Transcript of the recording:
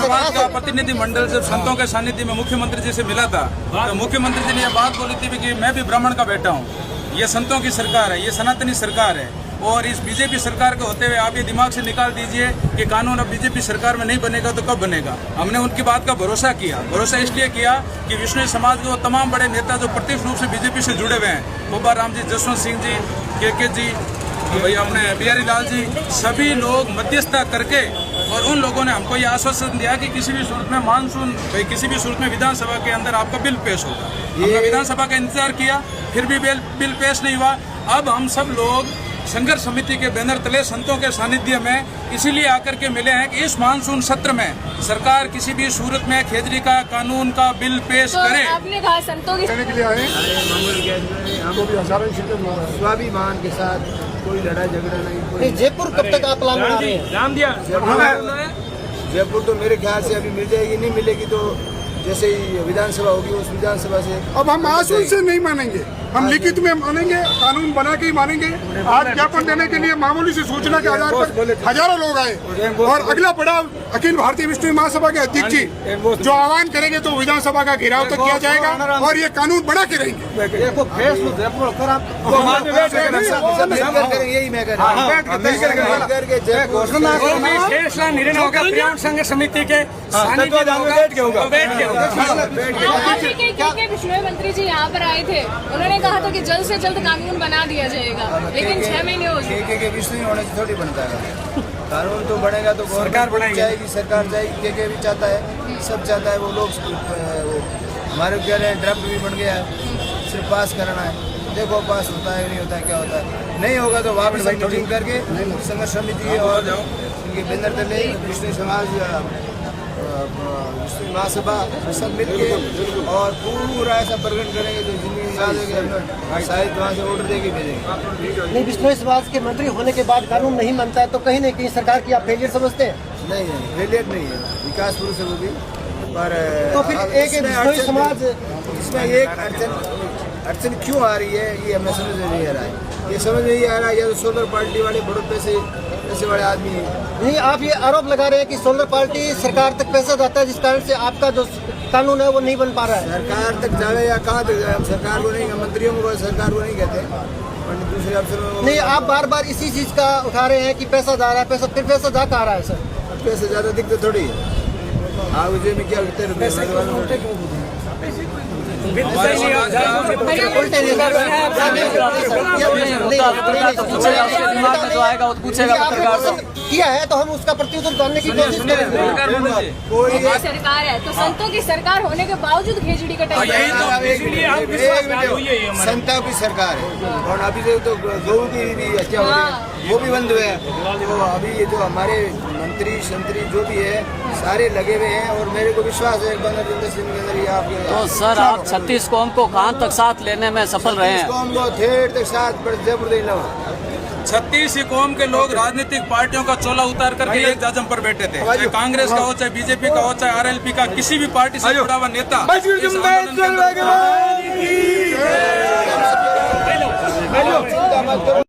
समाज का प्रतिनिधि मंडल जब संतों के सानिध्य में मुख्यमंत्री जी से मिला था तो मुख्यमंत्री जी ने यह बात बोली थी कि मैं भी ब्राह्मण का बेटा हूँ, ये संतों की सरकार है, ये सनातनी सरकार है। और इस बीजेपी सरकार के होते हुए आप ये दिमाग से निकाल दीजिए कि कानून अब बीजेपी सरकार में नहीं बनेगा तो कब बनेगा। हमने उनकी बात का भरोसा किया, भरोसा इसलिए किया कि विष्णु समाज के वो तमाम बड़े नेता जो प्रत्यक्ष रूप से बीजेपी से जुड़े हुए हैं, बोबा राम जी, जसवंत सिंह जी, के जी, भाई अपने बिहारी लाल जी, सभी लोग मध्यस्थता करके और उन लोगों ने हमको ये आश्वासन दिया कि किसी भी सूरत में मानसून, भाई किसी भी सूरत में विधानसभा के अंदर आपका बिल पेश होगा। हमने विधानसभा का इंतजार किया, फिर भी बिल पेश नहीं हुआ। अब हम सब लोग संघर्ष समिति के बैनर तले संतों के सानिध्य में इसीलिए आकर के मिले हैं कि इस मानसून सत्र में सरकार किसी भी सूरत में खेजड़ी का कानून का बिल पेश करे। आपने कहा संतों की के लिए आए, हमको भी हजारों स्वाभिमान के साथ कोई लड़ाई झगड़ा नहीं। जयपुर कब तक आप प्लान बना रहे हैं? नाम दिया जयपुर तो मेरे ख्याल से अभी मिल जाएगी, नहीं मिलेगी तो जैसे ही विधानसभा होगी उस विधानसभा से। अब हम आंसू से नहीं मानेंगे, हम लिखित में मानेंगे, कानून बना के ही मानेंगे। आज ज्ञापन देने के लिए मामूली से सूचना के आधार पर हजारों लोग आए और अगला पड़ाव अखिल भारतीय विष्णु महासभा के अध्यक्ष जी जो आह्वान करेंगे तो विधानसभा का घेराव तक किया जाएगा और ये कानून बना के रहेंगे। संघ समिति के विष्णु मंत्री जी यहाँ पर आए थे, उन्होंने कहा था कि जल्द से जल्द कानून बना दिया जाएगा, लेकिन 6 महीने हो गए। के विष्णु होने से थोड़ी बनता है कानून, तो बनेगा तो सरकार बनाएगी, सरकार जाएगी। के भी चाहता है, सब चाहता है, वो लोग हमारे कह रहे हैं ड्राफ्ट भी बन गया है, सिर्फ पास करना है। देखो पास होता है नहीं होता है, क्या होता है, नहीं होगा तो वापस मीटिंग करके संघर्ष समिति और इनके बैनर तले विष्णु समाज महासभा सब मिलके और पूरा ऐसा प्रकट करेंगे जो जिंदगी शायद वहाँ से ऑर्डर देके भेजेंगे। नहीं, विष्णु समाज के मंत्री होने के बाद कानून नहीं बनता है तो कहीं न कहीं सरकार की आप फेलियर समझते हैं? नहीं, फेलियर नहीं है, विकास पुरुष है वो भी, पर तो फिर एक विष्णु समाज इसमें एक अड़चन क्यों आ रही है ये हमें समझ नहीं आ रहा है। ये समझ नहीं आ रहा है, या तो सोलर पार्टी वाले बड़े पैसे वाले आदमी है। नहीं, आप ये आरोप लगा रहे हैं कि सोलर पार्टी सरकार तक पैसा जाता है जिस कारण से आपका जो कानून है वो नहीं बन पा रहा है। सरकार तक जावे या कहाँ तक जाए, हम सरकार को नहीं, मंत्रियों को सरकार को नहीं कहते, दूसरे अफसरों नहीं। आप बार बार इसी चीज का उठा रहे हैं कि पैसा जा रहा है, पैसा जा कहाँ रहा है सर? पैसे ज्यादा दिक्कत थोड़ी है। आगे में क्या कितने किया है तो हम उसका प्रत्युत्तर जानने की कोशिश करेंगे। कोई सरकार है तो संतों की सरकार होने के बावजूद खेजड़ी का संतों की सरकार है और अभी तो गौ की भी हत्या हो रही है, वो भी बंद हुए हैं। तो अभी ये जो हमारे मंत्री संतरी जो भी है सारे लगे हुए हैं और मेरे को विश्वास है 15 दिन के अंदर ये आपके। तो सर आप 36 कौम को कहां तक साथ लेने में सफल रहे हैं? कौम को ठेठ तक साथ जयपुर 36 कौम के लोग राजनीतिक पार्टियों का चोला उतार करके एक जाजम पर बैठे थे, चाहे कांग्रेस का हो, चाहे बीजेपी का हो, चाहे आरएलपी का, किसी भी पार्टी से जुड़ा हुआ नेता